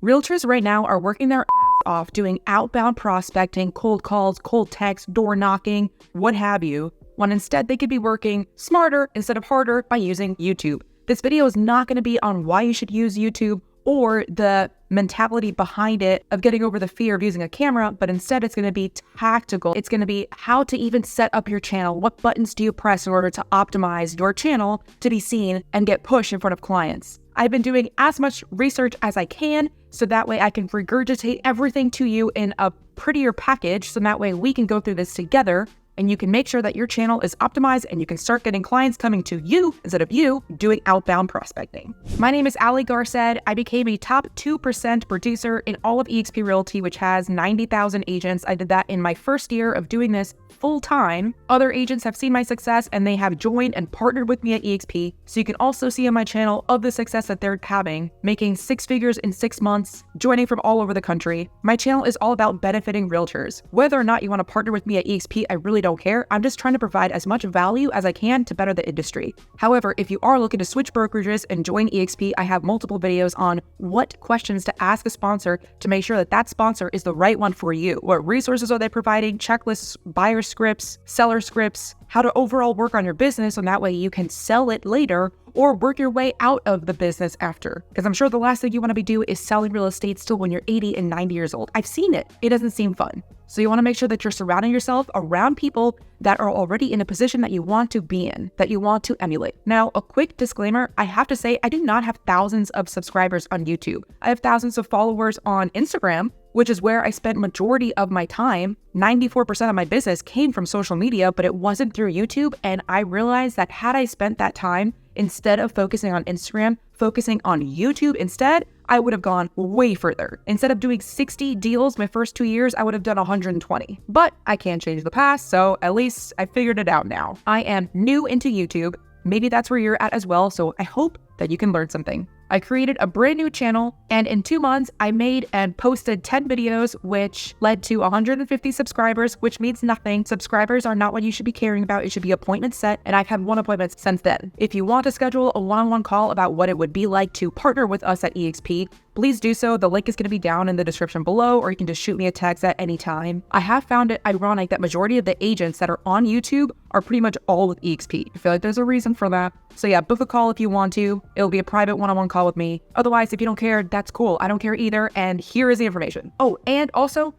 Realtors right now are working their ass off doing outbound prospecting, cold calls, cold text, door knocking, what have you, when instead they could be working smarter instead of harder by using YouTube. This video is not going to be on why you should use YouTube or the mentality behind it of getting over the fear of using a camera, but instead it's going to be tactical. It's going to be how to even set up your channel. What buttons do you press in order to optimize your channel to be seen and get pushed in front of clients? I've been doing as much research as I can so that way I can regurgitate everything to you in a prettier package so that way we can go through this together and you can make sure that your channel is optimized and you can start getting clients coming to you instead of you doing outbound prospecting. My name is Ali Garced. I became a top 2% producer in all of eXp Realty, which has 90,000 agents. I did that in my first year of doing this full time. Other agents have seen my success and they have joined and partnered with me at eXp. So you can also see on my channel of the success that they're having, making 6 figures in 6 months, joining from all over the country. My channel is all about benefiting realtors. Whether or not you want to partner with me at eXp, I really don't care. I'm just trying to provide as much value as I can to better the industry. However, if you are looking to switch brokerages and join eXp, I have multiple videos on what questions to ask a sponsor to make sure that that sponsor is the right one for you. What resources are they providing? Checklists, buyer scripts, seller scripts, how to overall work on your business, and that way you can sell it later or work your way out of the business after. Because I'm sure the last thing you want to be doing is selling real estate still when you're 80 and 90 years old. I've seen it. It doesn't seem fun. So you want to make sure that you're surrounding yourself around people that are already in a position that you want to be in, that you want to emulate. Now, a quick disclaimer, I have to say I do not have thousands of subscribers on YouTube. I have thousands of followers on Instagram, which is where I spent majority of my time. 94% of my business came from social media, but it wasn't through YouTube. And I realized that had I spent that time, instead of focusing on Instagram, focusing on YouTube instead, I would have gone way further. Instead of doing 60 deals my first 2 years, I would have done 120. But I can't change the past, so at least I figured it out now. I am new into YouTube. Maybe that's where you're at as well, so I hope that you can learn something. I created a brand new channel, and in 2 months, I made and posted 10 videos, which led to 150 subscribers, which means nothing. Subscribers are not what you should be caring about. It should be appointments set, and I've had 1 appointment since then. If you want to schedule a one-on-one call about what it would be like to partner with us at eXp, please do so. The link is going to be down in the description below, or you can just shoot me a text at any time. I have found it ironic that majority of the agents that are on YouTube are pretty much all with eXp. I feel like there's a reason for that. So yeah, book a call if you want to. It'll be a private one-on-one call with me. Otherwise, if you don't care, that's cool. I don't care either. And here is the information. Oh, and also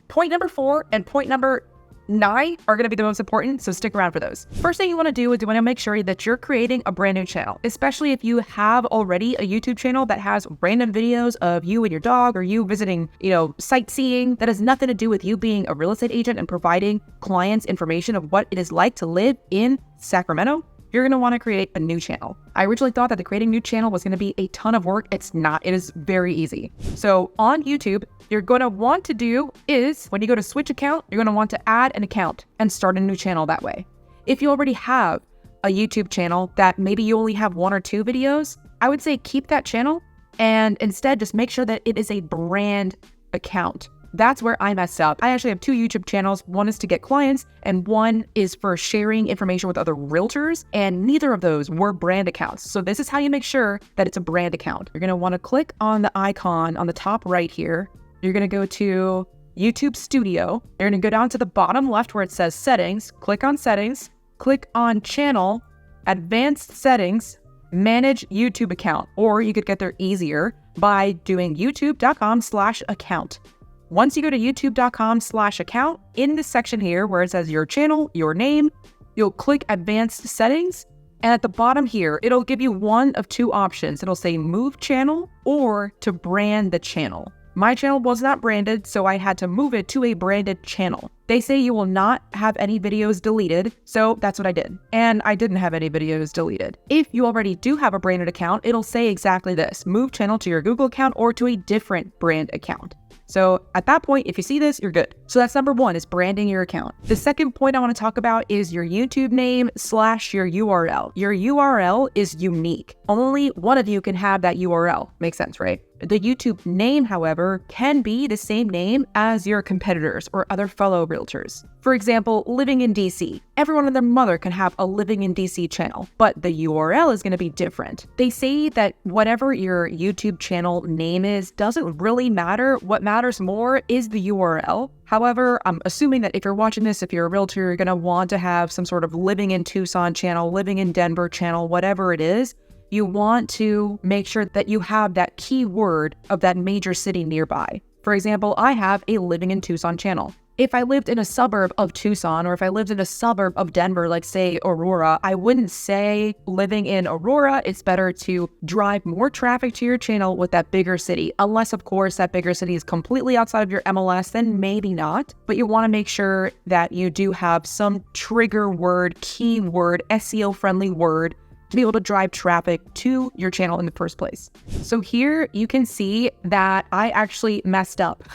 point number 4 and point number 9 are going to be the most important, so stick around for those. First thing you want to do is you want to make sure that you're creating a brand new channel, especially if you have already a YouTube channel that has random videos of you and your dog or you visiting, sightseeing that has nothing to do with you being a real estate agent and providing clients information of what it is like to live in Sacramento. You're going to want to create a new channel. I originally thought that creating a new channel was going to be a ton of work. It's not. It is very easy. So on YouTube, you're going to want to do is when you go to switch account, you're going to want to add an account and start a new channel that way. If you already have a YouTube channel that maybe you only have 1 or 2 videos, I would say keep that channel and instead just make sure that it is a brand account. That's where I messed up. I actually have 2 YouTube channels. One is to get clients and one is for sharing information with other realtors, and neither of those were brand accounts. So this is how you make sure that it's a brand account. You're going to want to click on the icon on the top right here. You're going to go to YouTube Studio. You're going to go down to the bottom left where it says settings. Click on settings, click on channel, advanced settings, manage YouTube account, or you could get there easier by doing youtube.com/account. Once you go to youtube.com/account, in this section here where it says your channel, your name, you'll click advanced settings. And at the bottom here, it'll give you one of 2 options. It'll say move channel or to brand the channel. My channel was not branded, so I had to move it to a branded channel. They say you will not have any videos deleted, so that's what I did. And I didn't have any videos deleted. If you already do have a branded account, it'll say exactly this: move channel to your Google account or to a different brand account. So at that point, if you see this, you're good. So that's number 1, is branding your account. The second point I want to talk about is your YouTube name / your URL. Your URL is unique. Only one of you can have that URL. Makes sense, right? The YouTube name, however, can be the same name as your competitors or other fellow realtors. realtors. For example, living in DC. Everyone and their mother can have a living in DC channel, but the URL is going to be different. They say that whatever your YouTube channel name is doesn't really matter. What matters more is the URL. However, I'm assuming that if you're watching this, if you're a realtor, you're going to want to have some sort of living in Tucson channel, living in Denver channel, whatever it is. You want to make sure that you have that keyword of that major city nearby. For example, I have a living in Tucson channel. If I lived in a suburb of Tucson, or if I lived in a suburb of Denver, like say Aurora, I wouldn't say living in Aurora. It's better to drive more traffic to your channel with that bigger city. Unless, of course, that bigger city is completely outside of your MLS, then maybe not. But you want to make sure that you do have some trigger word, keyword, SEO-friendly word to be able to drive traffic to your channel in the first place. So here you can see that I actually messed up.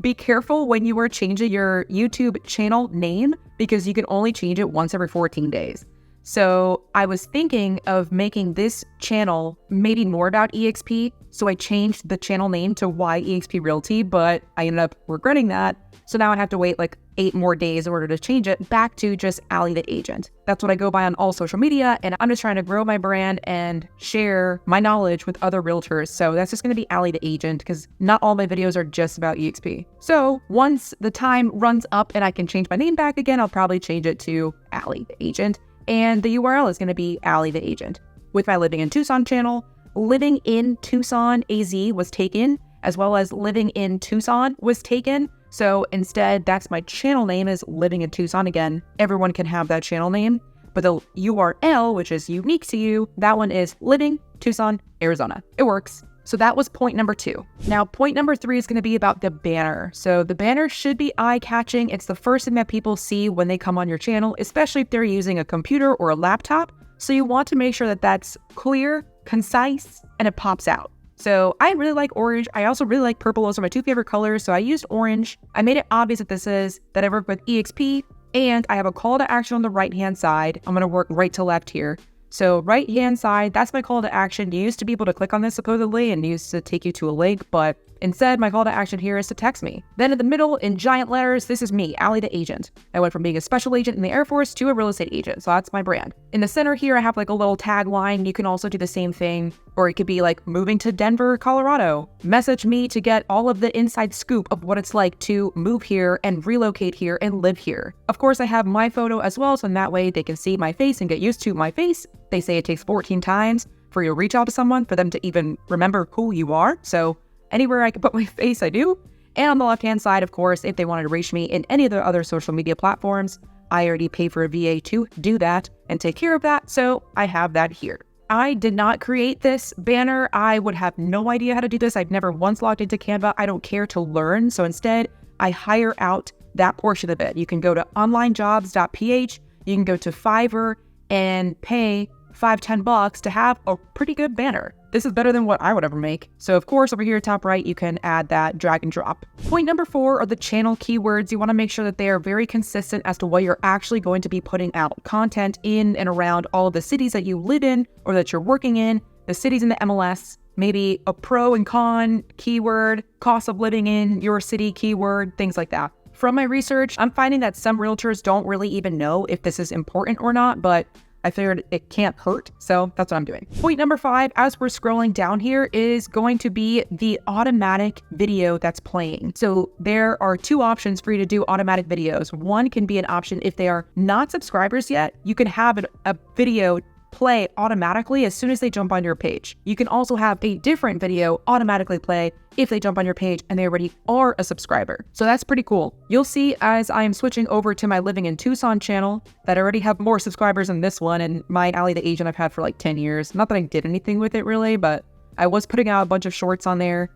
Be careful when you are changing your YouTube channel name because you can only change it once every 14 days. So I was thinking of making this channel maybe more about EXP. So I changed the channel name to Why EXP Realty, but I ended up regretting that. So now I have to wait like 8 more days in order to change it back to just Allie the Agent. That's what I go by on all social media, and I'm just trying to grow my brand and share my knowledge with other realtors. So that's just going to be Allie the Agent because not all my videos are just about EXP. So once the time runs up and I can change my name back again, I'll probably change it to Allie the Agent, and the URL is going to be Allie the Agent. With my Living in Tucson channel, Living in Tucson AZ was taken, as well as Living in Tucson was taken. So instead, that's my channel name is Living in Tucson. Again, everyone can have that channel name, but the URL, which is unique to you, that one is Living Tucson, Arizona. It works. So that was point number 2. Now, point number 3 is going to be about the banner. So the banner should be eye-catching. It's the first thing that people see when they come on your channel, especially if they're using a computer or a laptop. So you want to make sure that that's clear, concise, and it pops out. So I really like orange. I also really like purple. Those are my 2 favorite colors. So I used orange. I made it obvious that this is that I work with EXP, and I have a call to action on the right-hand side. I'm going to work right to left here. So right-hand side, that's my call to action. You used to be able to click on this supposedly and used to take you to a link, but instead my call to action here is to text me. Then in the middle in giant letters, this is me, Allie the Agent. I went from being a special agent in the Air Force to a real estate agent. So that's my brand. In the center here, I have like a little tagline. You can also do the same thing, or it could be like moving to Denver, Colorado. Message me to get all of the inside scoop of what it's like to move here and relocate here and live here. Of course, I have my photo as well, so in that way they can see my face and get used to my face. They say it takes 14 times for you to reach out to someone for them to even remember who you are. So anywhere I can put my face, I do. And on the left-hand side, of course, if they wanted to reach me in any of the other social media platforms, I already pay for a VA to do that and take care of that. So I have that here. I did not create this banner. I would have no idea how to do this. I've never once logged into Canva. I don't care to learn. So instead, I hire out that portion of it. You can go to onlinejobs.ph. You can go to Fiverr and pay $5-10 to have a pretty good banner. This is better than what I would ever make. So of course, over here top right, you can add that drag and drop. Point number 4 are the channel keywords. You want to make sure that they are very consistent as to what you're actually going to be putting out. Content in and around all of the cities that you live in or that you're working in, the cities in the MLS, maybe a pro and con keyword, cost of living in your city keyword, things like that. From my research, I'm finding that some realtors don't really even know if this is important or not, but I figured it can't hurt, so that's what I'm doing. Point number 5, as we're scrolling down here, is going to be the automatic video that's playing. So there are 2 options for you to do automatic videos. One can be an option if they are not subscribers yet. You can have a video play automatically as soon as they jump on your page. You can also have a different video automatically play if they jump on your page and they already are a subscriber. So that's pretty cool. You'll see as I am switching over to my Living in Tucson channel that I already have more subscribers than this one, and my Allie the Agent I've had for like 10 years. Not that I did anything with it really, but I was putting out a bunch of shorts on there.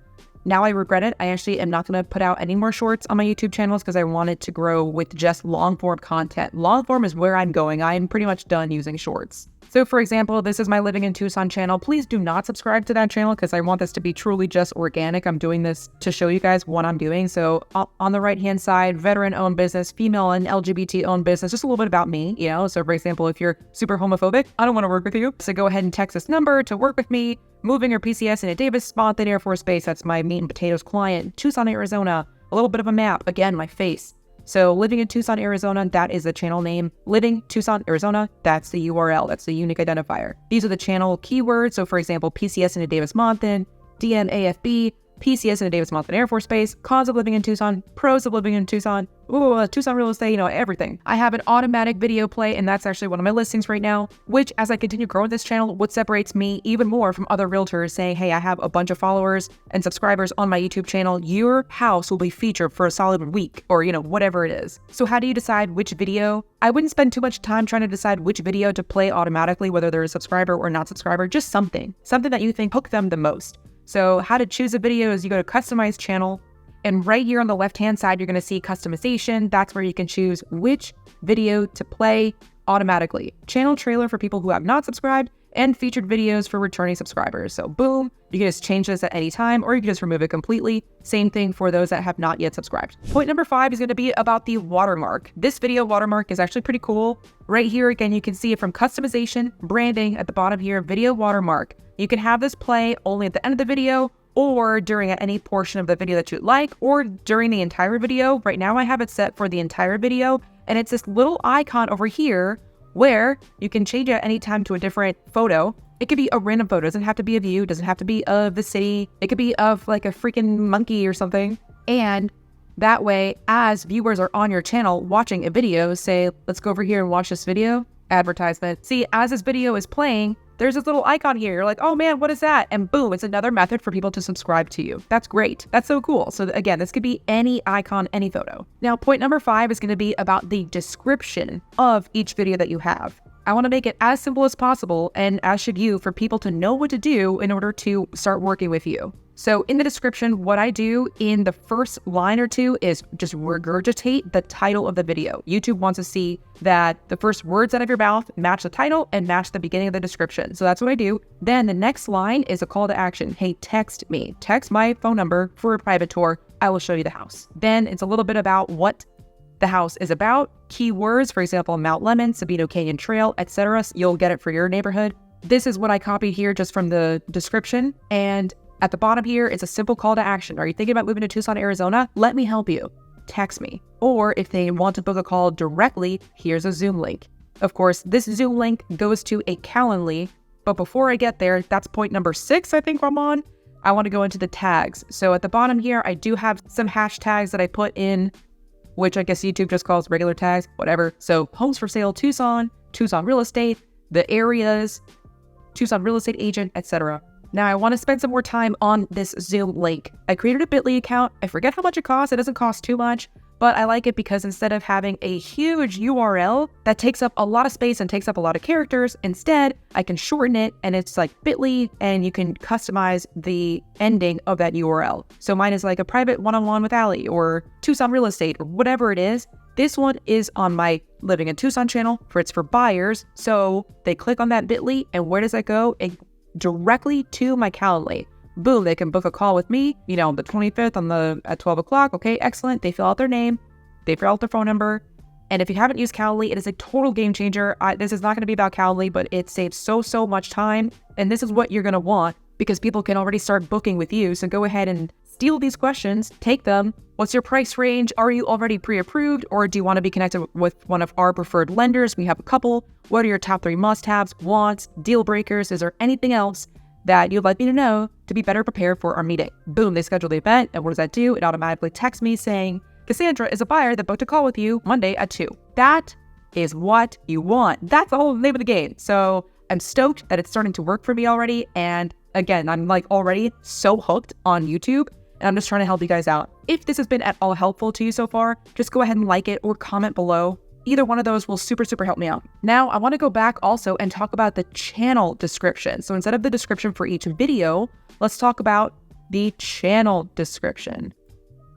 Now I regret it. I actually am not going to put out any more shorts on my YouTube channels because I wanted to grow with just long form content. Long form is where I'm going. I'm pretty much done using shorts. So for example, this is my Living in Tucson channel. Please do not subscribe to that channel because I want this to be truly just organic. I'm doing this to show you guys what I'm doing. So on the right-hand side, veteran-owned business, female and LGBT-owned business, just a little bit about me, you know? So for example, if you're super homophobic, I don't want to work with you. So go ahead and text this number to work with me. Moving your PCS in a Davis-Monthan Air Force Base. That's my meat and potatoes client. Tucson, Arizona. A little bit of a map. Again, my face. So living in Tucson, Arizona, that is the channel name. Living Tucson, Arizona, that's the URL. That's the unique identifier. These are the channel keywords. So for example, PCS in a Davis-Monthan, DNAFB, PCS in a Davis-Monthan Air Force Base, cons of living in Tucson, pros of living in Tucson, Tucson real estate, everything. I have an automatic video play, and that's actually one of my listings right now, which as I continue growing this channel, what separates me even more from other realtors saying, hey, I have a bunch of followers and subscribers on my YouTube channel. Your house will be featured for a solid week or, whatever it is. So how do you decide which video? I wouldn't spend too much time trying to decide which video to play automatically, whether they're a subscriber or not subscriber, just something that you think hooked them the most. So how to choose a video is you go to customize channel, and right here on the left-hand side, you're going to see customization. That's where you can choose which video to play automatically. Channel trailer for people who have not subscribed, and featured videos for returning subscribers. So boom, you can just change this at any time, or you can just remove it completely. Same thing for those that have not yet subscribed. Point number 5 is going to be about the watermark. This video watermark is actually pretty cool. Right here, again, you can see it from customization, branding at the bottom here, video watermark. You can have this play only at the end of the video, or during any portion of the video that you'd like, or during the entire video. Right now I have it set for the entire video, and it's this little icon over here where you can change it at any time to a different photo. It could be a random photo. It doesn't have to be of you. It doesn't have to be of the city. It could be of like a freaking monkey or something. And that way, as viewers are on your channel watching a video, say, let's go over here and watch this video, advertisement. See, as this video is playing, there's this little icon here. You're like, oh man, what is that? And boom, it's another method for people to subscribe to you. That's great. That's so cool. So again, this could be any icon, any photo. Now, point number 5 is going to be about the description of each video that you have. I want to make it as simple as possible, and as should you, for people to know what to do in order to start working with you. So in the description, what I do in the first line or two is just regurgitate the title of the video. YouTube wants to see that the first words out of your mouth match the title and match the beginning of the description. So that's what I do. Then the next line is a call to action. Hey, text me. Text my phone number for a private tour. I will show you the house. Then it's a little bit about what the house is about. Keywords, for example, Mount Lemon, Sabino Canyon Trail, etc. You'll get it for your neighborhood. This is what I copied here just from the description. And at the bottom here, it's a simple call to action. Are you thinking about moving to Tucson, Arizona? Let me help you. Text me. Or if they want to book a call directly, here's a Zoom link. Of course, this Zoom link goes to a Calendly. But before I get there, that's point number 6, I think I'm on. I want to go into the tags. So at the bottom here, I do have some hashtags that I put in, which I guess YouTube just calls regular tags, whatever. So homes for sale, Tucson, Tucson real estate, the areas, Tucson real estate agent, etc. Now I want to spend some more time on this Zoom link. I created a Bitly account. I forget how much it costs. It doesn't cost too much, but I like it because instead of having a huge URL that takes up a lot of space and takes up a lot of characters, instead I can shorten it, and it's like Bitly, and you can customize the ending of that URL. So mine is like a private one-on-one with Allie, or Tucson real estate, or whatever it is. This one is on my Living in Tucson channel, it's for buyers. So they click on that Bitly, and where does that go? Directly to my Calendly. Boom, they can book a call with me, the 25th at 12 o'clock. Okay, excellent. They fill out their name, they fill out their phone number. And if you haven't used Calendly, it is a total game changer. This is not going to be about Calendly, but it saves so much time. And this is what you're going to want, because people can already start booking with you. So go ahead and steal these questions, take them. What's your price range? Are you already pre-approved, or do you want to be connected with one of our preferred lenders? We have a couple. What are your top 3 must-haves, wants, deal breakers? Is there anything else that you'd like me to know to be better prepared for our meeting? Boom, they schedule the event, and what does that do? It automatically texts me saying, Cassandra is a buyer that booked a call with you Monday at 2. That is what you want. That's the whole name of the game. So I'm stoked that it's starting to work for me already. And again, I'm already so hooked on YouTube, and I'm just trying to help you guys out. If this has been at all helpful to you so far, just go ahead and like it or comment below. Either one of those will super help me out. Now, I want to go back also and talk about the channel description. So instead of the description for each video, let's talk about the channel description.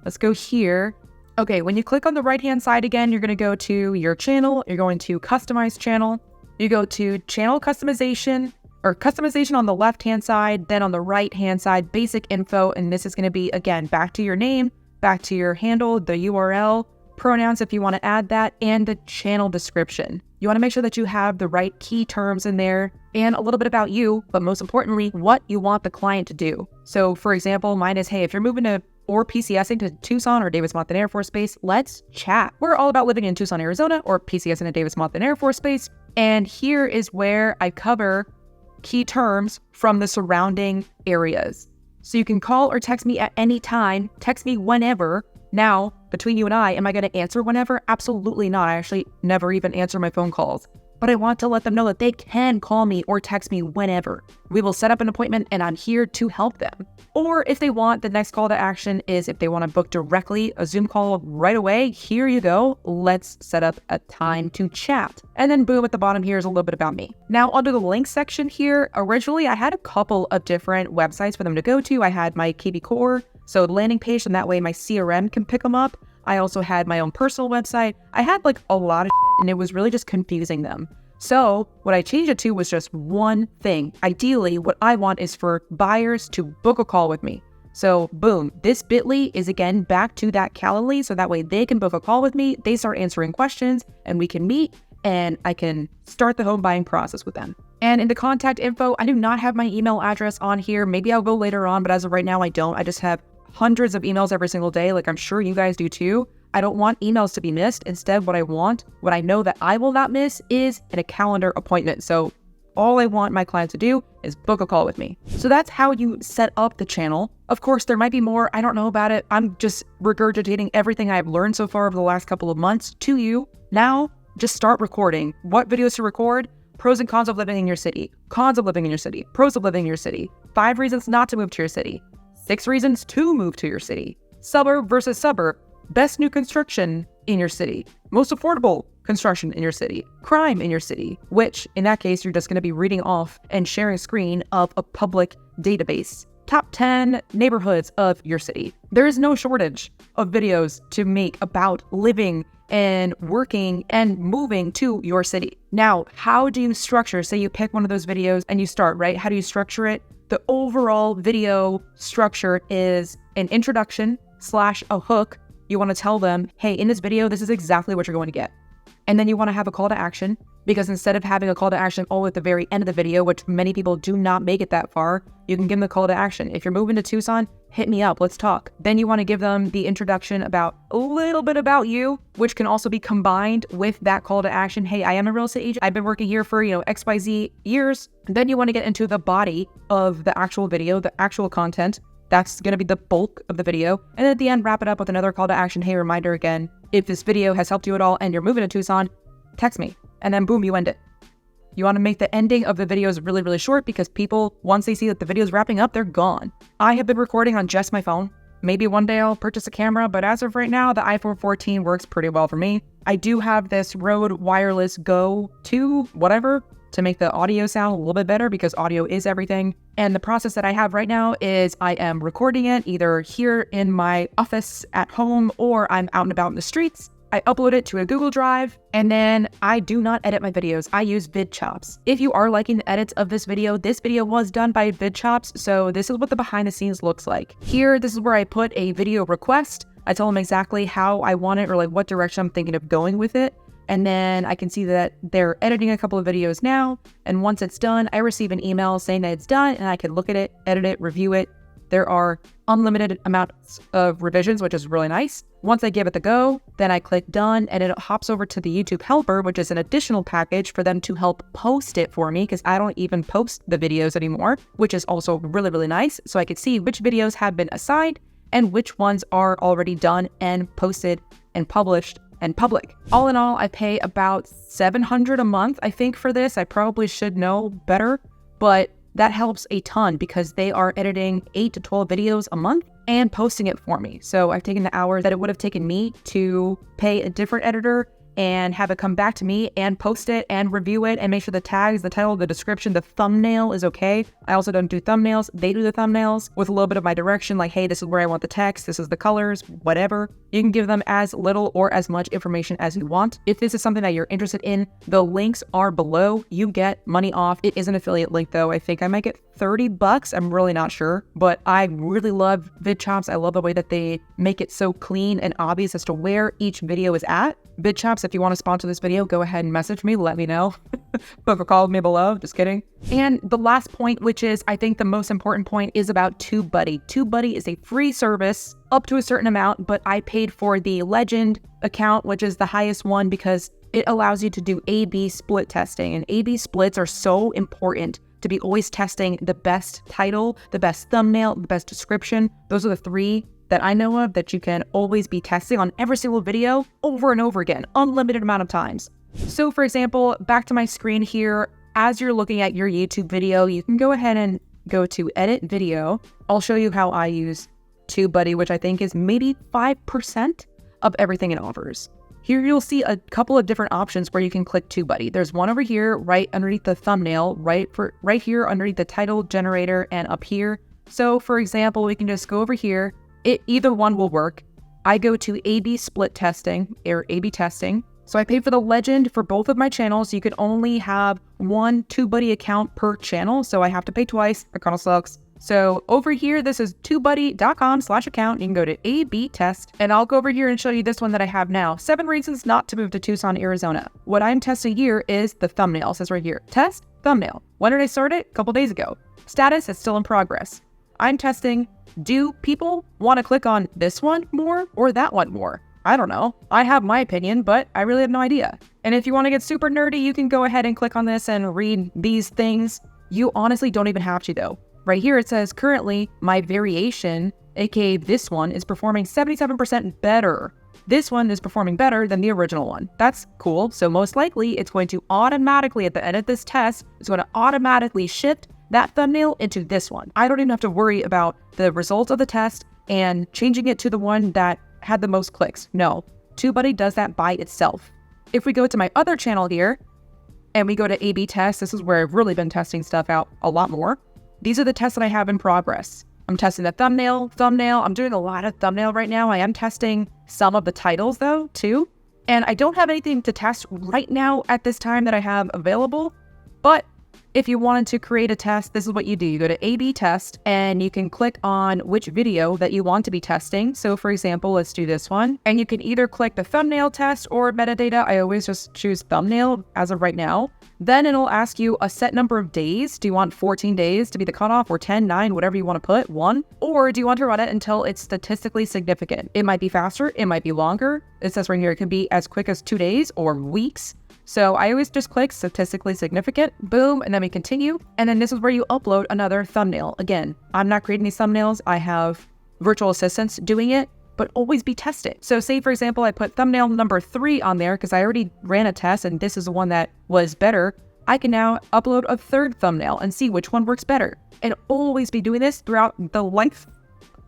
Let's go here. Okay, when you click on the right-hand side again, you're going to go to your channel. You're going to customize channel. You go to channel customization, or customization on the left-hand side. Then on the right-hand side, basic info. And this is going to be, again, back to your name, back to your handle, the URL, pronouns if you want to add that, and the channel description. You want to make sure that you have the right key terms in there, and a little bit about you, but most importantly, what you want the client to do. So for example, mine is, hey, if you're moving to or PCSing to Tucson or Davis-Monthan Air Force Base, let's chat. We're all about living in Tucson, Arizona, or PCSing to Davis-Monthan Air Force Base. And here is where I cover key terms from the surrounding areas. So you can call or text me at any time, text me whenever. Now, between you and I, am I going to answer whenever? Absolutely not. I actually never even answer my phone calls. But I want to let them know that they can call me or text me whenever. We will set up an appointment and I'm here to help them. Or if they want, the next call to action is if they want to book directly a Zoom call right away, here you go. Let's set up a time to chat. And then boom, at the bottom here is a little bit about me. Now under the links section here, originally I had a couple of different websites for them to go to. I had my KB Core, so landing page, and that way my CRM can pick them up. I also had my own personal website. I had like a lot of shit, and it was really just confusing them. So what I changed it to was just one thing. Ideally, what I want is for buyers to book a call with me. So boom, this bit.ly is again back to that Calendly, so that way they can book a call with me, they start answering questions, and we can meet, and I can start the home buying process with them. And in the contact info, I do not have my email address on here. Maybe I'll go later on, but as of right now, I don't. I just have hundreds of emails every single day, like I'm sure you guys do too. I don't want emails to be missed. Instead, what I know that I will not miss is a calendar appointment. So all I want my clients to do is book a call with me. So that's how you set up the channel. Of course, there might be more. I don't know about it. I'm just regurgitating everything I've learned so far over the last couple of months to you. Now, just start recording. What videos to record? Pros and cons of living in your city. Cons of living in your city. Pros of living in your city. 5 reasons not to move to your city. 6 reasons to move to your city. Suburb versus suburb. Best new construction in your city. Most affordable construction in your city. Crime in your city, which in that case, you're just going to be reading off and sharing a screen of a public database. Top 10 neighborhoods of your city. There is no shortage of videos to make about living and working and moving to your city. Now, how do you structure? Say you pick one of those videos and you start, right? How do you structure it? The overall video structure is an introduction / a hook. You want to tell them, hey, in this video, this is exactly what you're going to get. And then you want to have a call to action, because instead of having a call to action all at the very end of the video, which many people do not make it that far, you can give them the call to action. If you're moving to Tucson, hit me up, let's talk. Then you want to give them the introduction about a little bit about you, which can also be combined with that call to action. Hey, I am a real estate agent. I've been working here for, XYZ years. Then you want to get into the body of the actual video, the actual content. That's going to be the bulk of the video. And at the end, wrap it up with another call to action. Hey, reminder again, if this video has helped you at all and you're moving to Tucson, text me. And then boom, you end it. You want to make the ending of the videos really, really short, because people, once they see that the video is wrapping up, they're gone. I have been recording on just my phone. Maybe one day I'll purchase a camera, but as of right now, the iPhone 14 works pretty well for me. I do have this Rode Wireless Go 2, whatever, to make the audio sound a little bit better, because audio is everything. And the process that I have right now is I am recording it either here in my office at home, or I'm out and about in the streets. I upload it to a Google Drive, and then I do not edit my videos. I use VidChops. If you are liking the edits of this video was done by VidChops, so this is what the behind the scenes looks like. Here, this is where I put a video request. I tell them exactly how I want it, or like what direction I'm thinking of going with it. And then I can see that they're editing a couple of videos now. And once it's done, I receive an email saying that it's done, and I can look at it, edit it, review it. There are unlimited amounts of revisions, which is really nice. Once I give it the go, then I click done, and it hops over to the YouTube helper, which is an additional package for them to help post it for me, because I don't even post the videos anymore, which is also really, really nice. So I can see which videos have been assigned and which ones are already done and posted and published and public. All in all, I pay about $700 a month, I think, for this. I probably should know better, but that helps a ton, because they are editing 8 to 12 videos a month and posting it for me. So I've taken the hours that it would have taken me to pay a different editor and have it come back to me and post it and review it and make sure the tags, the title, the description, the thumbnail is okay. I also don't do thumbnails. They do the thumbnails with a little bit of my direction, like, hey, this is where I want the text, this is the colors, whatever. You can give them as little or as much information as you want. If this is something that you're interested in, the links are below. You get money off. It is an affiliate link though. I think I might get $30. I'm really not sure, but I really love VidChops. I love the way that they make it so clean and obvious as to where each video is at. VidChops, if you want to sponsor this video, go ahead and message me, let me know. Book a call with me below, just kidding. And the last point, which is I think the most important point, is about TubeBuddy. TubeBuddy is a free service up to a certain amount, but I paid for the Legend account, which is the highest one, because it allows you to do A/B split testing, and A/B splits are so important to be always testing the best title, the best thumbnail, the best description. Those are the three that I know of that you can always be testing on every single video over and over again, unlimited amount of times. So for example, back to my screen here, as you're looking at your YouTube video, you can go ahead and go to edit video. I'll show you how I use TubeBuddy, which I think is maybe 5% of everything it offers. Here you'll see a couple of different options where you can click TubeBuddy. There's one over here right underneath the thumbnail, right here underneath the title generator, and up here. So for example, we can just go over here. Either one will work. I go to A/B split testing or A/B testing. So I paid for the Legend for both of my channels. You can only have one TubeBuddy account per channel, so I have to pay twice. That kind of sucks. So over here, this is tubebuddy.com/account. You can go to A/B test, and I'll go over here and show you this one that I have now. 7 reasons not to move to Tucson, Arizona. What I'm testing here is the thumbnail. It says right here, test thumbnail. When did I start it? A couple days ago. Status is still in progress. I'm testing, do people want to click on this one more or that one more? I don't know. I have my opinion, but I really have no idea. And if you want to get super nerdy, you can go ahead and click on this and read these things. You honestly don't even have to though. Right here, it says currently my variation, aka this one, is performing 77% better. This one is performing better than the original one. That's cool. So most likely it's going to automatically, at the end of this test, it's going to automatically shift that thumbnail into this one. I don't even have to worry about the results of the test and changing it to the one that had the most clicks. No, TubeBuddy does that by itself. If we go to my other channel here and we go to A/B test, this is where I've really been testing stuff out a lot more. These are the tests that I have in progress. I'm testing the thumbnail. I'm doing a lot of thumbnail right now. I am testing some of the titles though, too. And I don't have anything to test right now at this time that I have available. But if you wanted to create a test, this is what you do. You go to A/B test and you can click on which video that you want to be testing. So for example, let's do this one. And you can either click the thumbnail test or metadata. I always just choose thumbnail as of right now. Then it'll ask you a set number of days. Do you want 14 days to be the cutoff, or 10, 9, whatever you want to put, 1? Or do you want to run it until it's statistically significant? It might be faster, it might be longer. It says right here, it can be as quick as 2 days or weeks. So I always just click statistically significant, boom, and then we continue. And then this is where you upload another thumbnail. Again, I'm not creating these thumbnails. I have virtual assistants doing it, but always be tested. So say, for example, I put thumbnail number 3 on there because I already ran a test and this is the one that was better. I can now upload a third thumbnail and see which one works better. And always be doing this throughout the length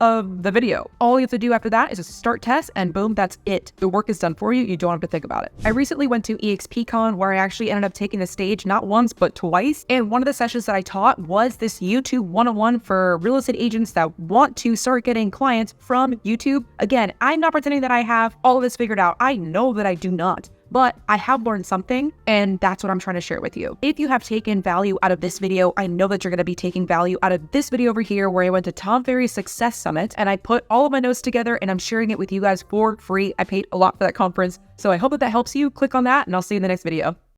of the video. All you have to do after that is just start test and boom, that's it. The work is done for you. You don't have to think about it. I recently went to EXPCon where I actually ended up taking the stage not once, but twice. And one of the sessions that I taught was this YouTube 101 for real estate agents that want to start getting clients from YouTube. Again, I'm not pretending that I have all of this figured out. I know that I do not. But I have learned something, and that's what I'm trying to share with you. If you have taken value out of this video, I know that you're going to be taking value out of this video over here where I went to Tom Ferry's Success Summit, and I put all of my notes together, and I'm sharing it with you guys for free. I paid a lot for that conference, so I hope that that helps you. Click on that, and I'll see you in the next video.